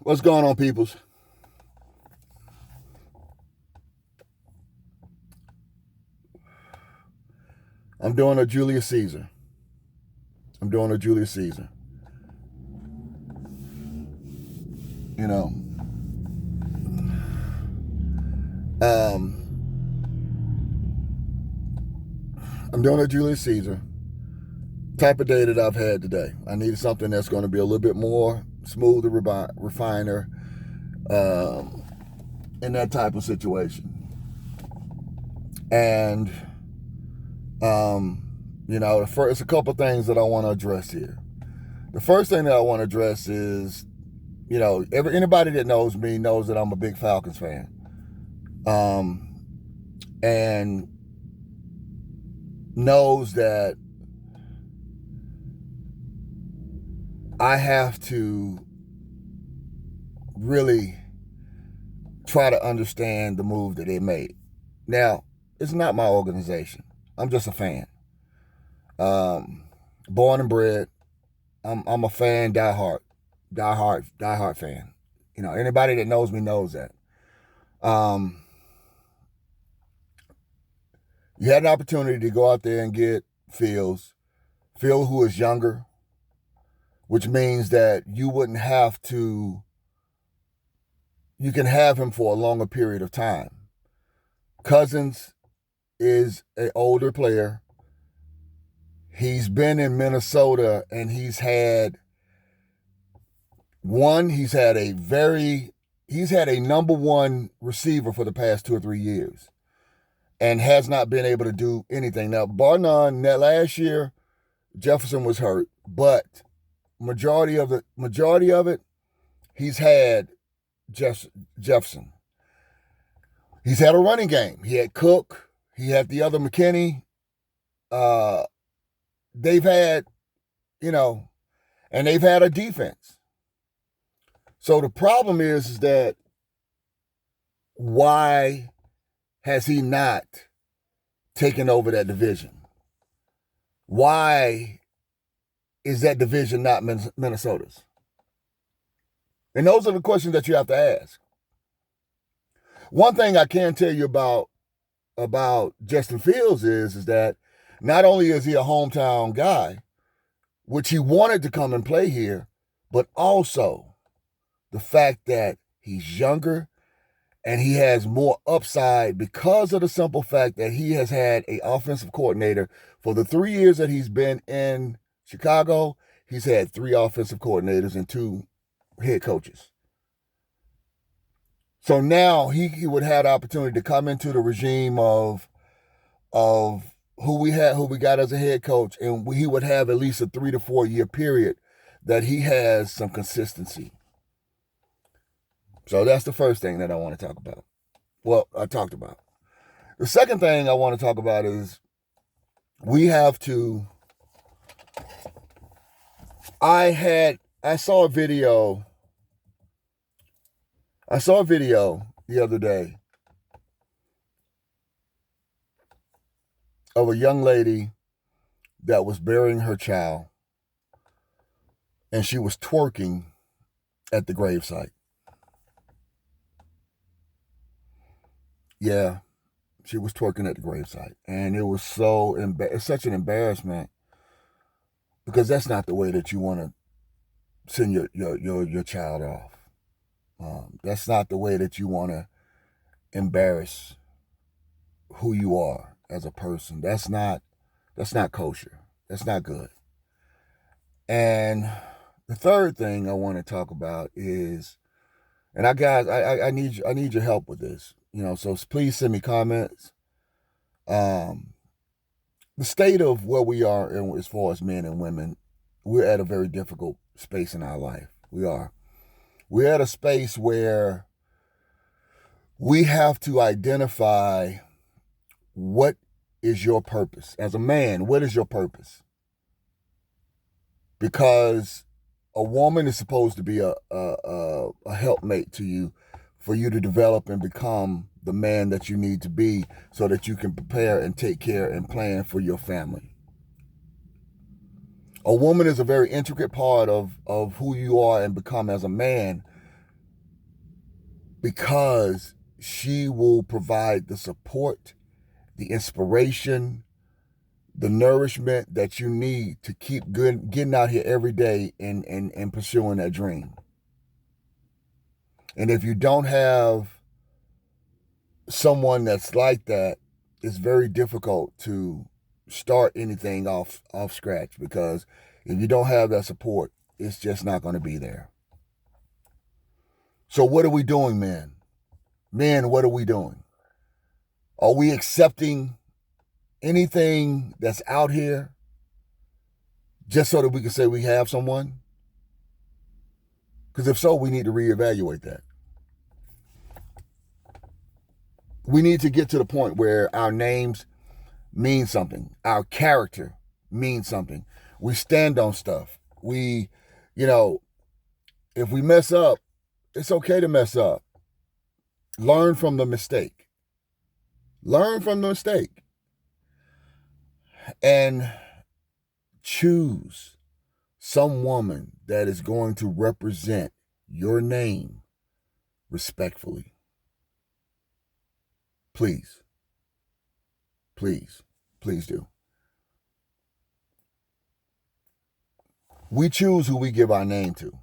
What's going on, peoples? I'm doing a Julius Caesar. I'm doing a Julius Caesar. You know, um, I'm doing a Julius Caesar type of day that I've had today. I needed something that's going to be a little bit more smoother, refiner, um, in that type of situation. And, it's a couple things that I want to address here. The first thing that I want to address is, anybody that knows me knows that I'm a big Falcons fan. And knows that I have to really try to understand the move that they made. Now, it's not my organization. I'm just a fan. Born and bred. I'm a fan, diehard fan. Anybody that knows me knows that. You had an opportunity to go out there and get Phil, who is younger, which means that you wouldn't have to, you can have him for a longer period of time. Cousins is an older player. He's been in Minnesota and he's had a number one receiver for the past 2 or 3 years and has not been able to do anything. Now, bar none, that last year, Jefferson was hurt, but majority of it, he's had Jefferson. He's had a running game. He had Cook. He had the other McKinney. They've had, and they've had a defense. So the problem is that why has he not taken over that division? Why is that division not Minnesota's? And those are the questions that you have to ask. One thing I can tell you about Justin Fields is that not only is he a hometown guy, which he wanted to come and play here, but also the fact that he's younger and he has more upside because of the simple fact that he has had an offensive coordinator for the 3 years that he's been in Chicago. He's had 3 offensive coordinators and 2 head coaches. So now he would have the opportunity to come into the regime of who we got as a head coach, and he would have at least a 3 to 4 year period that he has some consistency. So that's the first thing that I want to talk about. Well, I talked about. The second thing I want to talk about is I saw a video the other day of a young lady that was burying her child, and she was twerking at the gravesite. Yeah, she was twerking at the gravesite, and it was it's such an embarrassment because that's not the way that you want to send your child off. That's not the way that you want to embarrass who you are as a person. That's not kosher. That's not good. And the third thing I want to talk about is, and I need your help with this. So please send me comments. The state of where we are as far as men and women, we're at a very difficult space in our life. We are. We're at a space where we have to identify what is your purpose. As a man, what is your purpose? Because a woman is supposed to be a helpmate to you for you to develop and become the man that you need to be so that you can prepare and take care and plan for your family. A woman is a very intricate part of who you are and become as a man, because she will provide the support, the inspiration, the nourishment that you need to keep getting out here every day and pursuing that dream. And if you don't have someone that's like that, it's very difficult to start anything off scratch, because if you don't have that support, it's just not going to be there. So what are we doing, men? Men, what are we doing? Are we accepting anything that's out here just so that we can say we have someone? Because if so, we need to reevaluate that. We need to get to the point where our names mean something. Our character means something. We stand on stuff. We, if we mess up, it's okay to mess up. Learn from the mistake. Learn from the mistake. And choose some woman that is going to represent your name respectfully. Please. Please. Please do. We choose who we give our name to.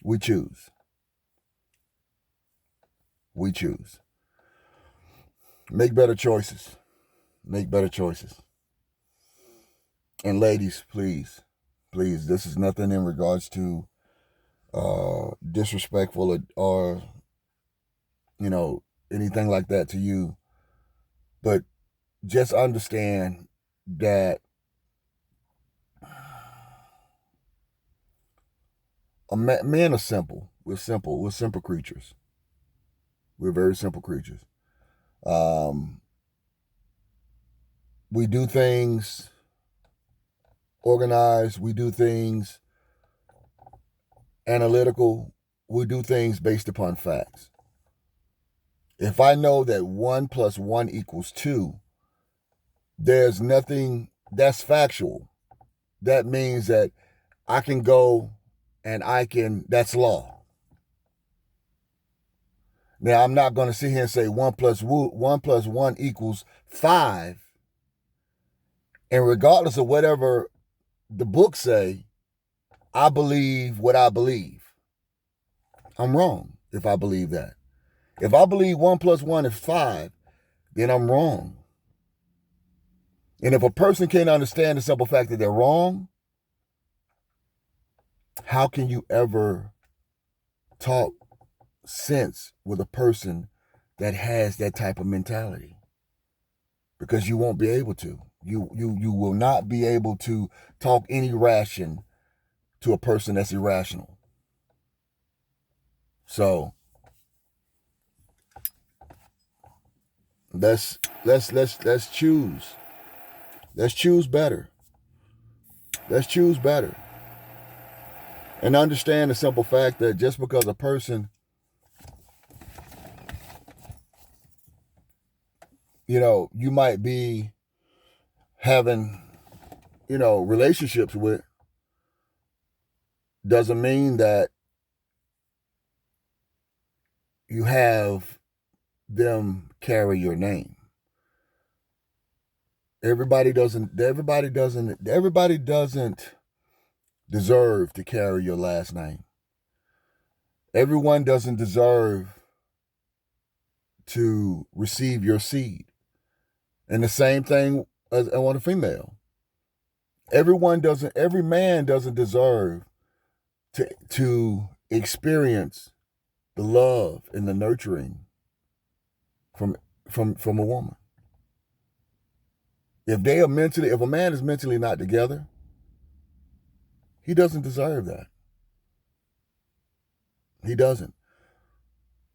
We choose. We choose. Make better choices. Make better choices. And ladies, please, this is nothing in regards to disrespectful or anything like that to you. But just understand that men are simple. We're simple. We're simple creatures. We're very simple creatures. We do things organized. We do things analytical. We do things based upon facts. If I know that 1 + 1 = 2, there's nothing that's factual. That means that I can go and that's law. Now, I'm not going to sit here and say 1 + 1 = 5. And regardless of whatever the books say, I believe what I believe. I'm wrong if I believe that. If I believe 1 + 1 is 5, then I'm wrong. And if a person can't understand the simple fact that they're wrong, how can you ever talk sense with a person that has that type of mentality? Because you won't be able to. You will not be able to talk any ration to a person that's irrational. So let's choose. Let's choose better. Let's choose better. And understand the simple fact that just because a person, you might be having, relationships with, doesn't mean that you have them carry your name. Everybody doesn't deserve to carry your last name. Everyone doesn't deserve to receive your seed. And the same thing as on a female. Every man doesn't deserve to experience the love and the nurturing from a woman. If a man is mentally not together, he doesn't deserve that. He doesn't.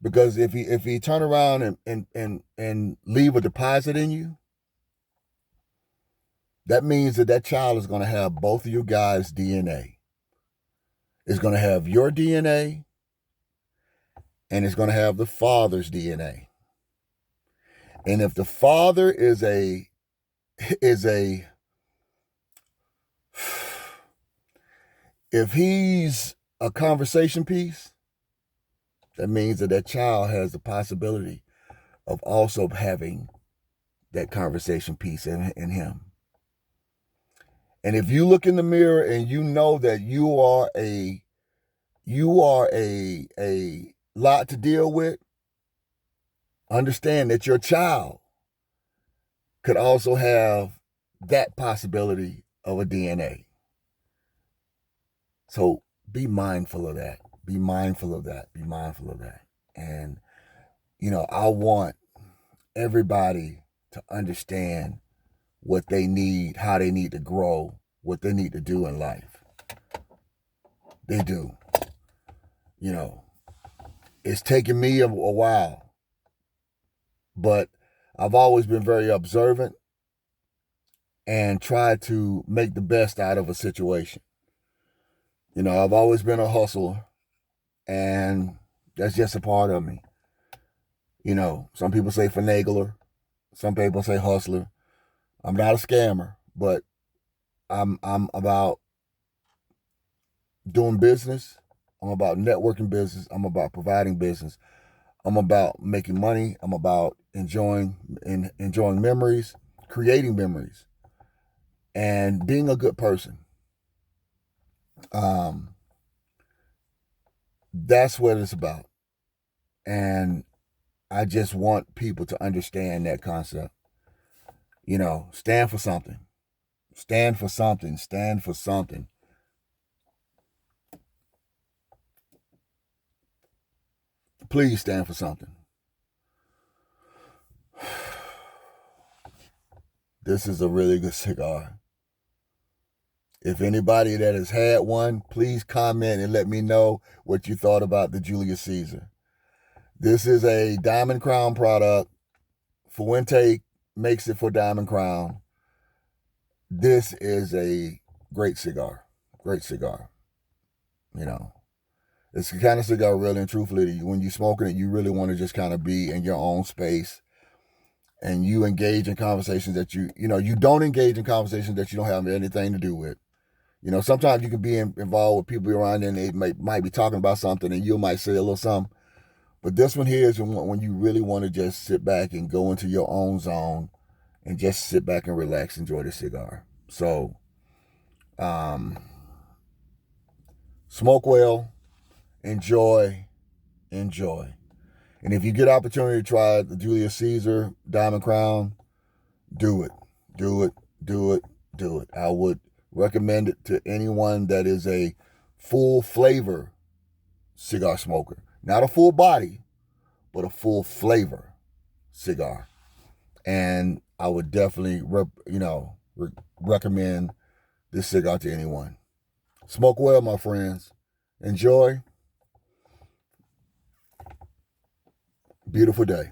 Because if he turn around and leave a deposit in you, that means that child is going to have both of you guys' DNA. It's going to have your DNA, and it's going to have the father's DNA. And if the father is a if he's a conversation piece, That means that that child has the possibility of also having that conversation piece in him. And if you look in the mirror and you know that you are a lot to deal with, understand that your child could also have that possibility of a DNA. So be mindful of that. Be mindful of that. Be mindful of that. And, I want everybody to understand what they need, how they need to grow, what they need to do in life. They do. It's taken me a while, but I've always been very observant and tried to make the best out of a situation. I've always been a hustler, and that's just a part of me. Some people say finagler, some people say hustler. I'm not a scammer, but I'm about doing business. I'm about networking business. I'm about providing business. I'm about making money. I'm about enjoying memories, creating memories, and being a good person. That's what it's about. And I just want people to understand that concept. Stand for something. Stand for something. Stand for something. Please stand for something. This is a really good cigar. If anybody that has had one, please comment and let me know what you thought about the Julius Caesar. This is a Diamond Crown product. Fuente makes it for Diamond Crown. This is a great cigar. Great cigar. It's the kind of cigar, really and truthfully, when you're smoking it, you really want to just kind of be in your own space, and you engage in conversations that you don't engage in conversations that you don't have anything to do with. Sometimes you can be involved with people around and they might be talking about something and you might say a little something. But this one here is when you really want to just sit back and go into your own zone and just sit back and relax, enjoy the cigar. So, smoke well, enjoy. And if you get opportunity to try the Julius Caesar Diamond Crown, do it. I would recommend it to anyone that is a full flavor cigar smoker. Not a full body, but a full flavor cigar. And I would definitely, recommend this cigar to anyone. Smoke well, my friends. Enjoy. Beautiful day.